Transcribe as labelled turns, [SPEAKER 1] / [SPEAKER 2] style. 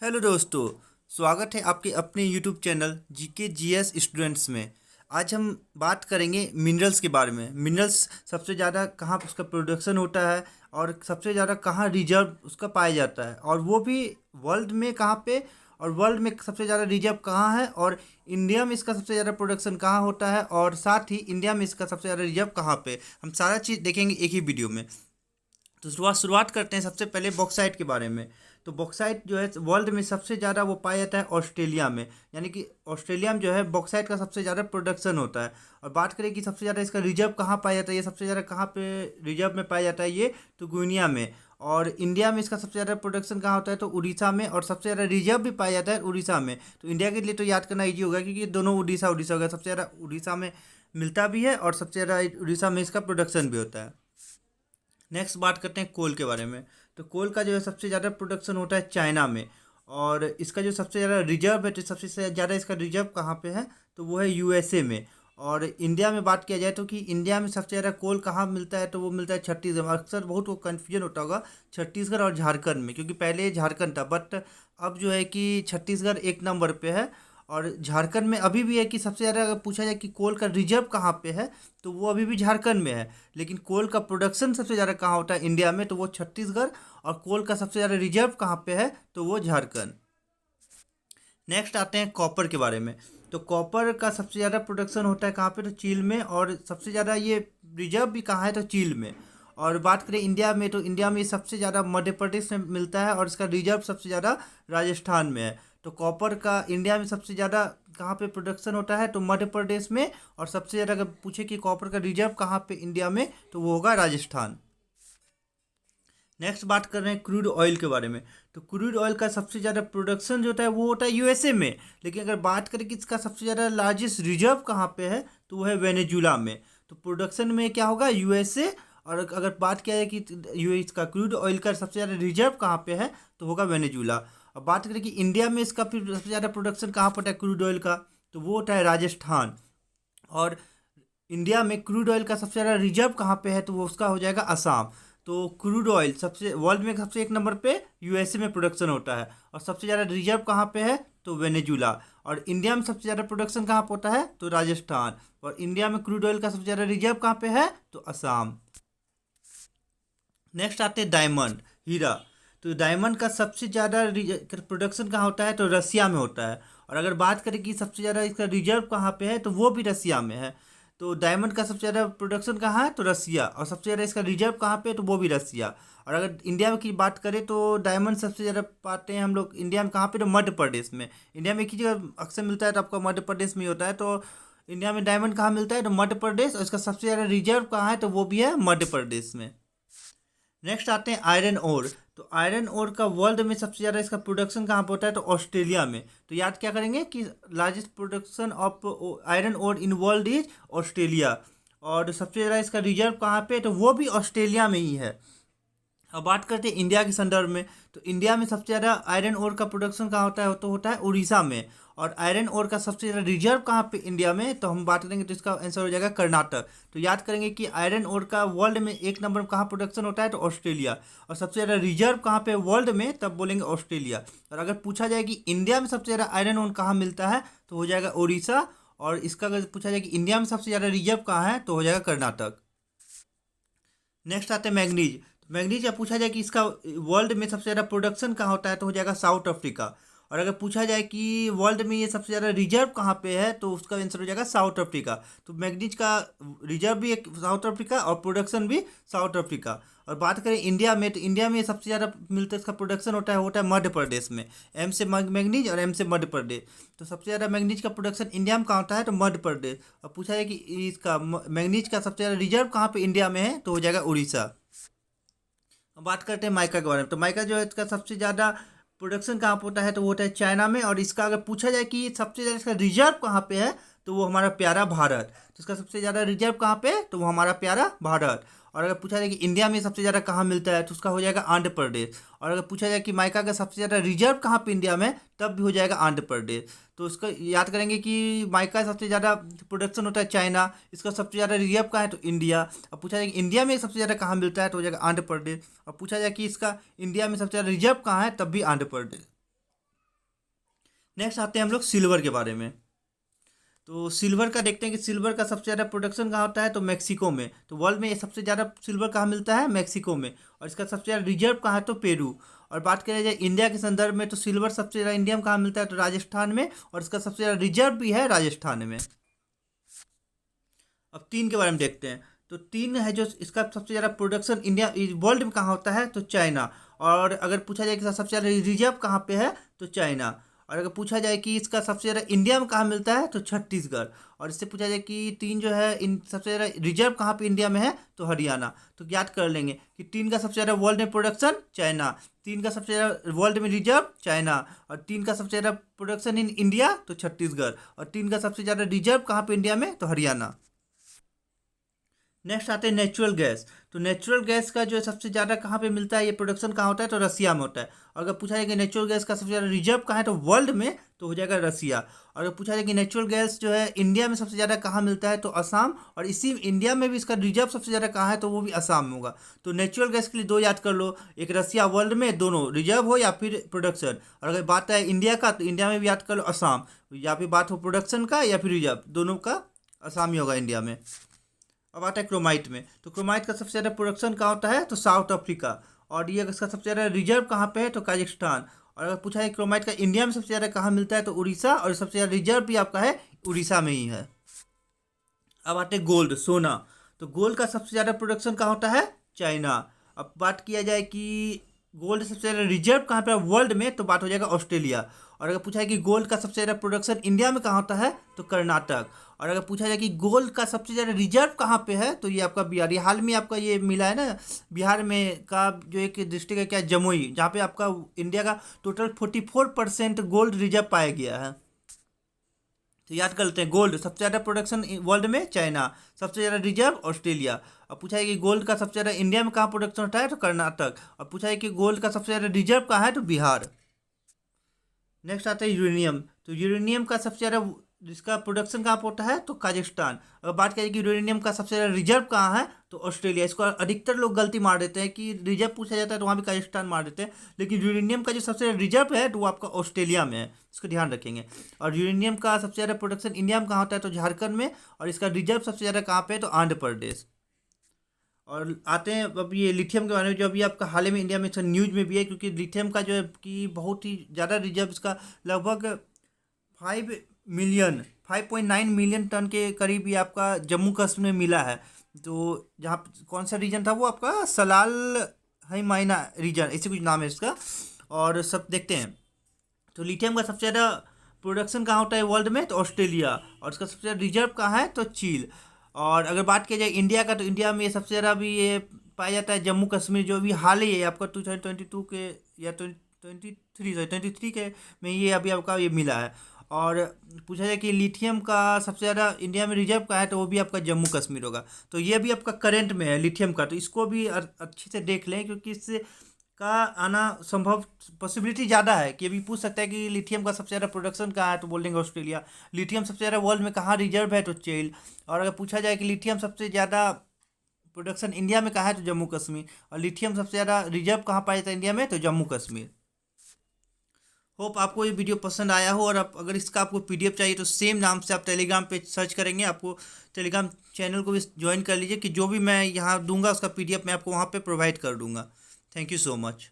[SPEAKER 1] Hello दोस्तों। स्वागत है आपके अपने YouTube channel GK GS students में। आज हम बात करेंगे मिनरल्स के बारे में। मिनरल्स सबसे ज़्यादा कहाँ उसका प्रोडक्शन होता है और सबसे ज़्यादा कहाँ रिजर्व उसका पाया जाता है, और वो भी वर्ल्ड में कहाँ पे, और वर्ल्ड में सबसे ज़्यादा रिजर्व कहाँ है, और इंडिया में इसका सबसे ज़्यादा प्रोडक्शन कहाँ होता है, और साथ ही इंडिया में इसका सबसे ज़्यादा रिजर्व कहाँ पे, हम सारा चीज़ देखेंगे एक ही वीडियो में। तो शुरुआत करते हैं सबसे पहले बॉक्साइट के बारे में। तो बॉक्साइट जो है वर्ल्ड में सबसे ज़्यादा वो पाया जाता है ऑस्ट्रेलिया में, यानी कि ऑस्ट्रेलिया में जो है बॉक्साइट का सबसे ज़्यादा प्रोडक्शन होता है। और बात करें कि सबसे ज़्यादा इसका रिजर्व कहाँ पाया जाता है, ये सबसे ज़्यादा कहाँ पे रिजर्व में पाया जाता है, ये तो गुइनिया में। और इंडिया में इसका सबसे ज़्यादा प्रोडक्शन कहाँ होता है, तो उड़ीसा में, और सबसे ज़्यादा रिजर्व भी पाया जाता है उड़ीसा में। तो इंडिया के लिए तो याद करना ईजी होगा, क्योंकि ये दोनों उड़ीसा उड़ीसा होगा, सबसे ज़्यादा उड़ीसा में मिलता भी है और सबसे ज़्यादा उड़ीसा में इसका प्रोडक्शन भी होता है। नेक्स्ट बात करते हैं कोल के बारे में। तो कोल का जो है सबसे ज़्यादा प्रोडक्शन होता है चाइना में, और इसका जो सबसे ज़्यादा रिजर्व है, तो सबसे ज़्यादा इसका रिजर्व कहाँ पे है, तो वो है यूएसए में। और इंडिया में बात किया जाए तो कि इंडिया में सबसे ज़्यादा कोल कहाँ मिलता है, तो वो मिलता है छत्तीसगढ़। अक्सर बहुत वो कन्फ्यूजन होता होगा छत्तीसगढ़ और झारखंड में, क्योंकि पहले झारखंड था, बट अब जो है कि छत्तीसगढ़ एक नंबर पे है। और झारखंड में अभी भी है कि सबसे ज़्यादा अगर पूछा जाए कि कोल का रिजर्व कहाँ पे है, तो वो अभी भी झारखंड में है। लेकिन कोल का प्रोडक्शन सबसे ज़्यादा कहाँ होता है इंडिया में, तो वो छत्तीसगढ़। और कोल का सबसे ज़्यादा रिजर्व कहाँ पे है, तो वो झारखंड। नेक्स्ट आते हैं कॉपर के बारे में। तो कॉपर का सबसे ज़्यादा प्रोडक्शन होता है कहाँ पे, तो चील में, और सबसे ज़्यादा ये रिजर्व भी कहाँ है, तो चील में। और बात करें इंडिया में, तो इंडिया में सबसे ज़्यादा मध्य प्रदेश में मिलता है, और इसका रिजर्व सबसे ज़्यादा राजस्थान में है। तो कॉपर का इंडिया में सबसे ज़्यादा कहाँ पे प्रोडक्शन होता है, तो मध्य प्रदेश में। और सबसे ज़्यादा अगर पूछे कि कॉपर का रिजर्व कहाँ पे इंडिया में, तो वो होगा राजस्थान। नेक्स्ट बात कर रहे हैं क्रूड ऑयल के बारे में। तो क्रूड ऑयल का सबसे ज़्यादा प्रोडक्शन जो होता है वो होता है यूएसए में। लेकिन अगर बात करें कि इसका सबसे ज़्यादा लार्जेस्ट रिजर्व कहाँ पे है, तो वो है वेनेजुला में। तो प्रोडक्शन में क्या होगा, यूएसए। और अगर बात किया जाए कि यूएस का क्रूड ऑयल का सबसे ज़्यादा रिजर्व कहाँ पे है, तो होगा वेनेजुला। अब बात करें कि इंडिया में इसका फिर सबसे ज़्यादा प्रोडक्शन कहाँ पर होता है क्रूड ऑयल का, तो वो होता है राजस्थान। और इंडिया में क्रूड ऑयल का सबसे ज़्यादा रिजर्व कहाँ पे है, तो वो उसका हो जाएगा असम। तो क्रूड ऑयल सबसे वर्ल्ड में सबसे एक नंबर पे यूएसए में प्रोडक्शन होता है। और सबसे ज़्यादा रिजर्व कहाँ पे है, तो वेनेजुला। और इंडिया में सबसे ज़्यादा प्रोडक्शन कहाँ पे होता है, तो राजस्थान। और इंडिया में क्रूड ऑयल का सबसे ज़्यादा रिजर्व कहाँ पे है, तो असम। नेक्स्ट आते हैं डायमंड, हीरा। तो डायमंड का सबसे ज़्यादा प्रोडक्शन कहाँ होता है, तो रसिया में होता है। और अगर बात करें कि सबसे ज़्यादा इसका रिजर्व कहाँ पे है, तो वो भी रसिया में है। तो डायमंड का सबसे ज़्यादा प्रोडक्शन कहाँ है, तो रसिया। और सबसे ज़्यादा इसका रिजर्व कहाँ पे है, तो वो भी रसिया। और अगर इंडिया में की बात करें तो डायमंड सबसे ज़्यादा पाते हैं हम लोग इंडिया में कहाँ पे, तो मध्य प्रदेश में। इंडिया में एक ही जगह अक्सर मिलता है, तो आपका मध्य प्रदेश में ही होता है। तो इंडिया में डायमंड कहाँ मिलता है, तो मध्य प्रदेश। और इसका सबसे ज़्यादा रिजर्व कहाँ है, तो वो भी है मध्य प्रदेश में। नेक्स्ट आते हैं आयरन ओर। तो आयरन ओर का वर्ल्ड में सबसे ज़्यादा इसका प्रोडक्शन कहाँ पर होता है, तो ऑस्ट्रेलिया में। तो याद क्या करेंगे कि largest production of iron ore in world is Australia. और सबसे ज़्यादा इसका रिजर्व कहाँ पे, तो वो भी ऑस्ट्रेलिया में ही है। अब बात करते हैं इंडिया के संदर्भ में। तो इंडिया में सबसे ज़्यादा आयरन ओर का प्रोडक्शन कहाँ होता है, तो होता है उड़ीसा में। और आयरन ओर का सबसे ज़्यादा रिजर्व कहाँ पे इंडिया में, तो हम बात करेंगे तो इसका आंसर हो जाएगा कर्नाटक। तो याद करेंगे कि आयरन ओर का वर्ल्ड में एक नंबर पर कहाँ प्रोडक्शन होता है, तो ऑस्ट्रेलिया। और सबसे ज़्यादा रिजर्व कहाँ पे वर्ल्ड में, तब बोलेंगे ऑस्ट्रेलिया। और अगर पूछा जाए कि इंडिया में सबसे ज़्यादा आयरन ओर कहाँ मिलता है, तो हो जाएगा उड़ीसा। और इसका अगर पूछा जाए कि इंडिया में सबसे ज़्यादा रिजर्व कहाँ है, तो हो जाएगा कर्नाटक। नेक्स्ट आते हैं मैग्नीज। तो मैग्नीज का पूछा जाए कि इसका वर्ल्ड में सबसे ज़्यादा प्रोडक्शन कहाँ होता है, तो हो जाएगा साउथ अफ्रीका। और अगर पूछा जाए कि वर्ल्ड में ये सबसे ज़्यादा रिजर्व कहाँ पे है, तो उसका आंसर हो जाएगा साउथ अफ्रीका। तो मैग्नीज का रिजर्व भी एक साउथ अफ्रीका और प्रोडक्शन भी साउथ अफ्रीका। और बात करें इंडिया में, तो इंडिया में सबसे ज़्यादा मिलता है, इसका प्रोडक्शन होता है मध्य प्रदेश में। एम से मैग्नीज और एम से मध्य प्रदेश। तो सबसे ज़्यादा मैग्नीज का प्रोडक्शन इंडिया में कहाँ होता है, तो मध्य प्रदेश। और पूछा जाए कि इसका मैग्नीज का सबसे ज़्यादा रिजर्व कहाँ पे इंडिया में है, तो हो जाएगा उड़ीसा। अब बात करते हैं माइका के बारे में। तो माइका जो है इसका सबसे ज़्यादा प्रोडक्शन कहाँ पे होता है, तो वो होता है चाइना में। और इसका अगर पूछा जाए कि सबसे ज़्यादा इसका रिजर्व कहाँ पे है, तो वो हमारा प्यारा भारत। तो इसका सबसे ज़्यादा रिजर्व कहाँ पे है, तो वो हमारा प्यारा भारत। और अगर पूछा जाए कि इंडिया में सबसे ज़्यादा कहाँ मिलता है, तो उसका हो जाएगा आंध्र प्रदेश। और अगर पूछा जाए कि माइका का सबसे ज़्यादा रिजर्व कहाँ पे इंडिया में, तब भी हो जाएगा आंध्र प्रदेश। तो उसका याद करेंगे कि माइका सबसे ज़्यादा प्रोडक्शन होता है चाइना, इसका सबसे ज़्यादा रिजर्व कहाँ है, तो इंडिया। अब पूछा जाए कि इंडिया में सबसे ज़्यादा कहाँ मिलता है, तो हो जाएगा आंध्र प्रदेश। और पूछा जाए कि इसका इंडिया में सबसे ज़्यादा रिजर्व कहाँ है, तब भी आंध्र प्रदेश। नेक्स्ट आते हैं हम लोग सिल्वर के बारे में। तो सिल्वर का देखते हैं कि सिल्वर का सबसे ज़्यादा प्रोडक्शन कहाँ होता है, तो मैक्सिको में। तो वर्ल्ड में ये सबसे ज़्यादा सिल्वर कहाँ मिलता है, मैक्सिको में। और इसका सबसे ज़्यादा रिजर्व कहाँ है, तो पेरू। और बात करें जाए इंडिया के संदर्भ में, तो सिल्वर सबसे ज़्यादा इंडिया में कहाँ मिलता है, तो राजस्थान में। और इसका सबसे ज़्यादा रिजर्व भी है राजस्थान में। अब टीन के बारे में देखते हैं। तो टीन है जो इसका सबसे ज़्यादा प्रोडक्शन इंडिया वर्ल्ड में कहाँ होता है, तो चाइना। और अगर पूछा जाए कि सबसे ज़्यादा रिजर्व कहाँ पे है, तो चाइना। और अगर पूछा जाए कि इसका सबसे ज़्यादा इंडिया में कहाँ मिलता है, तो छत्तीसगढ़। और इससे पूछा जाए कि टीन जो है इन सबसे ज़्यादा रिजर्व कहाँ पे इंडिया में है, तो हरियाणा। तो याद कर लेंगे कि टीन का सबसे ज़्यादा वर्ल्ड में प्रोडक्शन चाइना, टीन का सबसे ज़्यादा वर्ल्ड में रिजर्व चाइना, और टीन का सबसे ज़्यादा प्रोडक्शन इन इंडिया तो छत्तीसगढ़, और टीन का सबसे ज़्यादा रिजर्व कहाँ पे इंडिया में, तो हरियाणा। नेक्स्ट आते हैं नेचुरल गैस। तो नेचुरल गैस का जो है सबसे ज़्यादा कहाँ पे मिलता है, ये प्रोडक्शन कहाँ होता है, तो रसिया में होता है। और अगर पूछा जाए कि नेचुरल गैस का सबसे ज़्यादा रिजर्व कहाँ है, तो वर्ल्ड में तो हो जाएगा रसिया। और अगर पूछा जाए कि नेचुरल गैस जो है इंडिया में सबसे ज़्यादा कहाँ मिलता है, तो असम। और इसी इंडिया में भी इसका रिजर्व सबसे ज़्यादा कहाँ है, तो वो भी असम में होगा। तो नेचुरल गैस के लिए दो याद कर लो, एक रसिया, वर्ल्ड में दोनों रिजर्व हो या फिर प्रोडक्शन। और अगर बात है इंडिया का, तो इंडिया में भी याद कर लो असम, या फिर बात हो प्रोडक्शन का या फिर रिजर्व, दोनों का असम ही होगा इंडिया में। अब आता है क्रोमाइट में। तो क्रोमाइट का सबसे ज़्यादा प्रोडक्शन कहाँ होता है, तो साउथ अफ्रीका। और ये इसका सबसे ज़्यादा रिजर्व कहाँ पे है, तो काजाख्स्तान। और अगर पूछा है क्रोमाइट का इंडिया में सबसे ज़्यादा कहाँ मिलता है, तो उड़ीसा। और सबसे ज़्यादा रिजर्व भी आपका है उड़ीसा में ही है। अब आते हैं गोल्ड, सोना। तो गोल्ड का सबसे ज़्यादा प्रोडक्शन कहाँ होता है, चाइना। अब बात किया जाए कि गोल्ड सबसे ज़्यादा रिजर्व कहाँ पे है वर्ल्ड में, तो बात हो जाएगा ऑस्ट्रेलिया। और अगर पूछा है कि गोल्ड का सबसे ज़्यादा प्रोडक्शन इंडिया में कहाँ होता है, तो कर्नाटक। और अगर पूछा जाए कि गोल्ड का सबसे ज़्यादा रिजर्व कहाँ पे है, तो ये आपका बिहार। ये हाल में आपका ये मिला है ना, बिहार में का जो एक डिस्ट्रिक्ट है क्या, जमुई, जहाँ पे आपका इंडिया का टोटल 44% गोल्ड रिजर्व पाया गया है। तो याद कर लेते हैं, गोल्ड सबसे ज़्यादा प्रोडक्शन वर्ल्ड में चाइना, सबसे ज़्यादा रिजर्व ऑस्ट्रेलिया। अब पूछा है कि गोल्ड का सबसे ज़्यादा इंडिया में कहाँ प्रोडक्शन होता है, तो कर्नाटक। अब पूछा है कि गोल्ड का सबसे ज़्यादा रिजर्व कहाँ है, तो बिहार। नेक्स्ट आता है यूरेनियम। तो यूरेनियम का सबसे ज़्यादा जिसका प्रोडक्शन कहाँ पर होता है, तो काजाख्स्तान। अगर बात करें कि यूरेनियम का सबसे ज़्यादा रिजर्व कहाँ है, तो ऑस्ट्रेलिया। इसको अधिकतर लोग गलती मार देते हैं कि रिजर्व पूछा जाता है तो वहाँ भी काजाख्स्तान मार देते हैं, लेकिन यूरेनियम का जो सबसे ज़्यादा रिजर्व है, तो वो आपका ऑस्ट्रेलिया में है। इसको ध्यान रखेंगे। और यूरेनियम का सबसे ज़्यादा प्रोडक्शन इंडिया में कहाँ होता है, तो झारखंड में। और इसका रिजर्व सबसे ज़्यादा कहाँ पे है, तो आंध्र प्रदेश। और आते हैं अब ये लिथियम के बारे में, जो अभी आपका हाल ही में इंडिया में न्यूज में भी है, क्योंकि लिथियम का जो है कि बहुत ही ज़्यादा रिजर्व इसका लगभग 5.9 मिलियन टन के करीब ये आपका जम्मू कश्मीर में मिला है। तो जहाँ कौन सा रीजन था वो आपका, सलाल है मायना रीजन, ऐसे कुछ नाम है इसका। और सब देखते हैं। तो लिथियम का सबसे ज़्यादा प्रोडक्शन कहाँ होता है वर्ल्ड में, तो ऑस्ट्रेलिया। और इसका सबसे ज़्यादा रिजर्व कहाँ है, तो चील। और अगर बात की जाए इंडिया का, तो इंडिया में ये सबसे ज़्यादा भी ये पाया जाता है जम्मू कश्मीर, जो भी हाल ही है आपका 2022 के या 2023 के में ये अभी आपका ये मिला है। और पूछा जाए कि लिथियम का सबसे ज़्यादा इंडिया में रिजर्व का है, तो वो भी आपका जम्मू कश्मीर होगा। तो ये भी आपका करंट में है लिथियम का, तो इसको भी अच्छे से देख लें, क्योंकि इससे का आना संभव पॉसिबिलिटी ज़्यादा है कि अभी पूछ सकता है कि लिथियम का सबसे ज़्यादा प्रोडक्शन कहाँ है, तो बोल देंगे ऑस्ट्रेलिया। लिथियम सबसे ज़्यादा वर्ल्ड में कहाँ रिजर्व है, तो चीन। और अगर पूछा जाए कि लिथियम सबसे ज़्यादा प्रोडक्शन इंडिया में कहाँ है, तो जम्मू कश्मीर। और लिथियम सबसे ज़्यादा रिजर्व कहाँ पाया जाता है इंडिया में, तो जम्मू कश्मीर। होप आपको ये वीडियो पसंद आया हो। और आप अगर इसका आपको पीडीएफ चाहिए, तो सेम नाम से आप टेलीग्राम पे सर्च करेंगे, आपको टेलीग्राम चैनल को भी ज्वाइन कर लीजिए, कि जो भी मैं यहाँ दूंगा उसका पीडीएफ मैं आपको वहाँ पे प्रोवाइड कर दूंगा। Thank you so much.